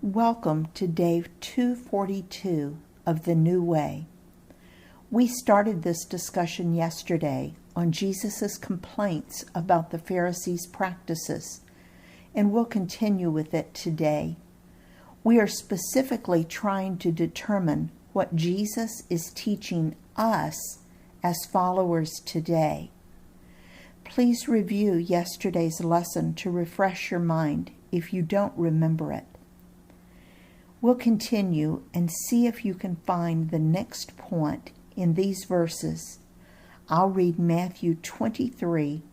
Welcome to day 242 of The New Way. We started this discussion yesterday on Jesus' complaints about the Pharisees' practices, and we'll continue with it today. We are specifically trying to determine what Jesus is teaching us as followers today. Please review yesterday's lesson to refresh your mind if you don't remember it. We'll continue and see if you can find the next point in these verses. I'll read Matthew 23,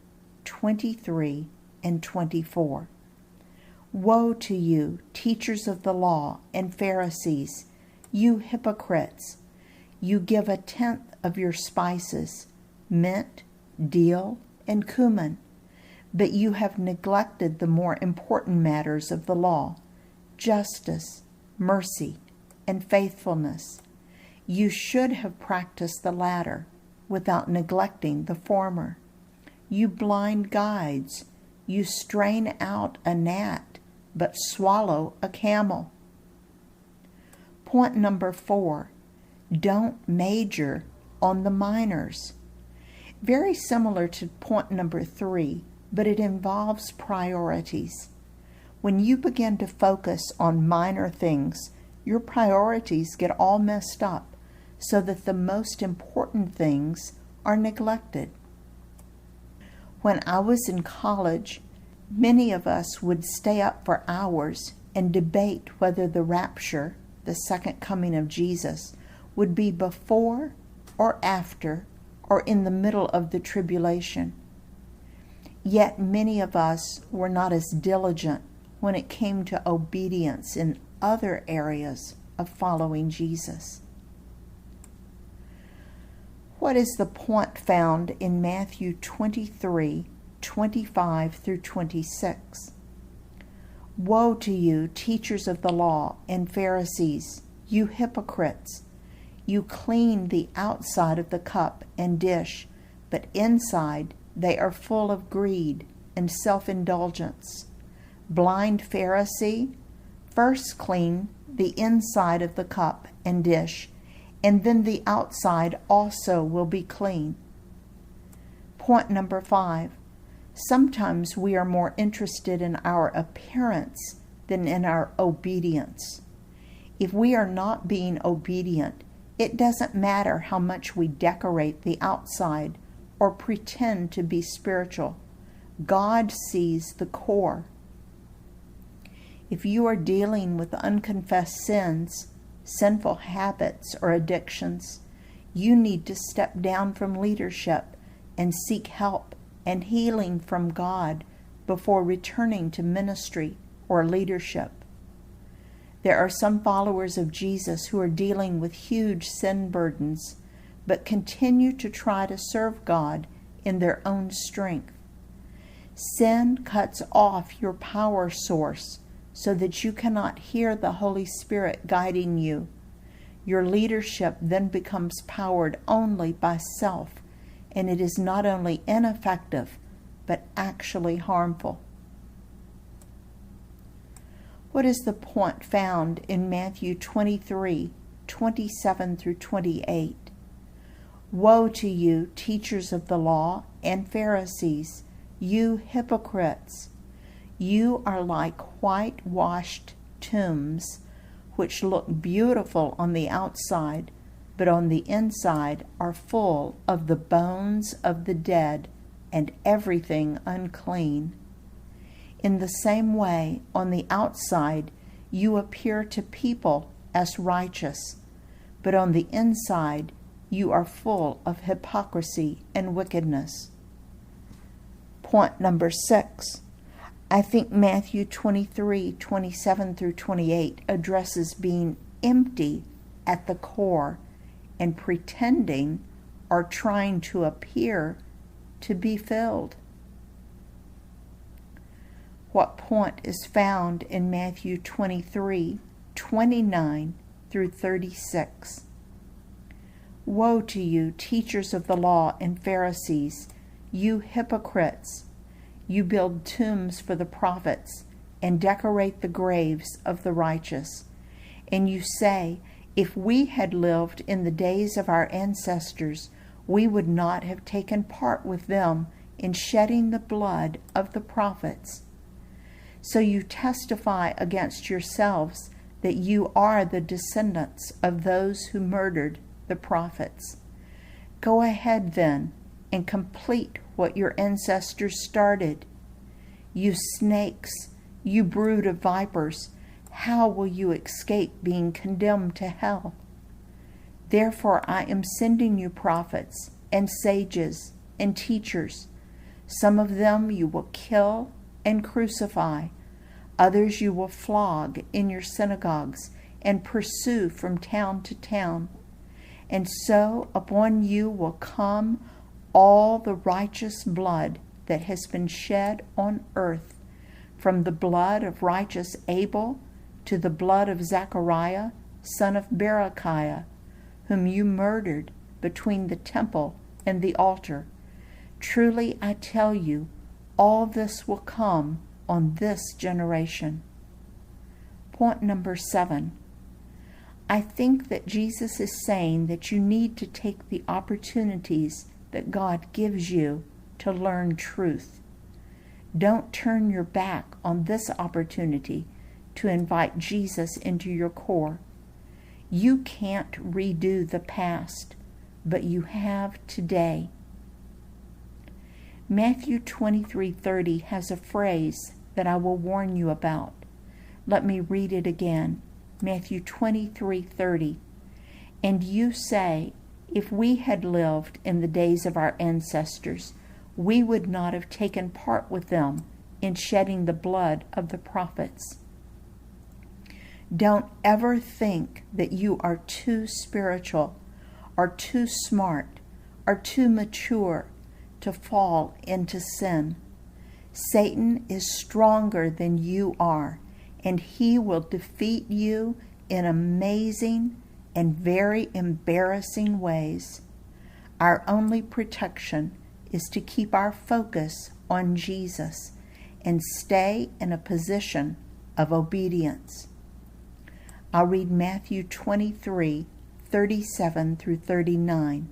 23, and 24. Woe to you, teachers of the law and Pharisees, you hypocrites! You give 1/10 of your spices, mint, dill, and cumin, but you have neglected the more important matters of the law, justice, mercy, and faithfulness. You should have practiced the latter without neglecting the former. You blind guides, you strain out a gnat, but swallow a camel. Point number 4, don't major on the minors. Very similar to point number 3, but it involves priorities. When you begin to focus on minor things, your priorities get all messed up so that the most important things are neglected. When I was in college, many of us would stay up for hours and debate whether the rapture, the second coming of Jesus, would be before or after or in the middle of the tribulation. Yet many of us were not as diligent when it came to obedience in other areas of following Jesus. What is the point found in Matthew 23, 25 through 26? Woe to you, teachers of the law and Pharisees, you hypocrites! You clean the outside of the cup and dish, but inside they are full of greed and self-indulgence. Blind Pharisee, first clean the inside of the cup and dish, and then the outside also will be clean. Point number 5, sometimes we are more interested in our appearance than in our obedience. If we are not being obedient, it doesn't matter how much we decorate the outside or pretend to be spiritual. God sees the core. If you are dealing with unconfessed sins, sinful habits, or addictions, you need to step down from leadership and seek help and healing from God before returning to ministry or leadership. There are some followers of Jesus who are dealing with huge sin burdens, but continue to try to serve God in their own strength. Sin cuts off your power source so that you cannot hear the Holy Spirit guiding you. Your leadership then becomes powered only by self, and it is not only ineffective, but actually harmful. What is the point found in Matthew 23, 27 through 28? Woe to you, teachers of the law and Pharisees, you hypocrites! You are like whitewashed tombs, which look beautiful on the outside, but on the inside are full of the bones of the dead and everything unclean. In the same way, on the outside, you appear to people as righteous, but on the inside, you are full of hypocrisy and wickedness. Point number 6. I think Matthew 23, 27 through 28 addresses being empty at the core and pretending or trying to appear to be filled. What point is found in Matthew 23, 29 through 36? Woe to you, teachers of the law and Pharisees, you hypocrites! You build tombs for the prophets and decorate the graves of the righteous. And you say, if we had lived in the days of our ancestors, we would not have taken part with them in shedding the blood of the prophets. So you testify against yourselves that you are the descendants of those who murdered the prophets. Go ahead then and complete what your ancestors started. You snakes, you brood of vipers, how will you escape being condemned to hell? Therefore I am sending you prophets and sages and teachers. Some of them you will kill and crucify. Others you will flog in your synagogues and pursue from town to town. And so upon you will come all the righteous blood that has been shed on earth, from the blood of righteous Abel to the blood of Zechariah, son of Berechiah, whom you murdered between the temple and the altar. Truly I tell you, all this will come on this generation. Point number 7. I think that Jesus is saying that you need to take the opportunities that God gives you to learn truth. Don't turn your back on this opportunity to invite Jesus into your core. You can't redo the past, but you have today. Matthew 23:30 has a phrase that I will warn you about. Let me read it again. Matthew 23:30. And you say, if we had lived in the days of our ancestors, we would not have taken part with them in shedding the blood of the prophets. Don't ever think that you are too spiritual or too smart or too mature to fall into sin. Satan is stronger than you are, and he will defeat you in amazing and very embarrassing ways. Our only protection is to keep our focus on Jesus and stay in a position of obedience. I'll read Matthew 23:37 through 39.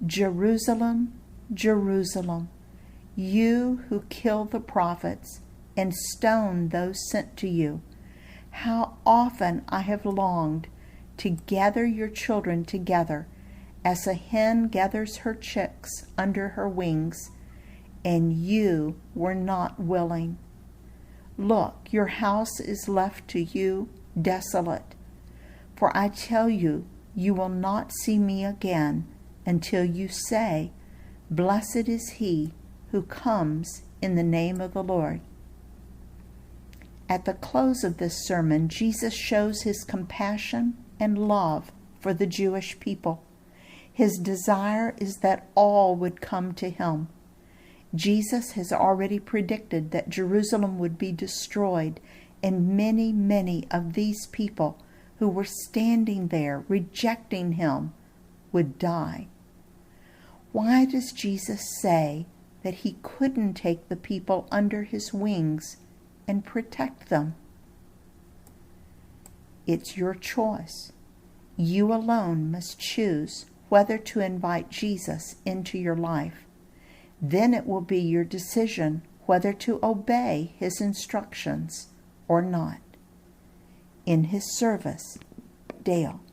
Jerusalem, Jerusalem, you who kill the prophets and stone those sent to you, how often I have longed to gather your children together as a hen gathers her chicks under her wings, and you were not willing. Look, your house is left to you desolate. For I tell you, you will not see me again until you say, blessed is he who comes in the name of the Lord. At the close of this sermon, Jesus shows his compassion and love for the Jewish people. His desire is that all would come to him. Jesus has already predicted that Jerusalem would be destroyed, and many, many of these people who were standing there rejecting him would die. Why does Jesus say that he couldn't take the people under his wings and protect them? It's your choice. You alone must choose whether to invite Jesus into your life. Then it will be your decision whether to obey his instructions or not. In his service, Dale.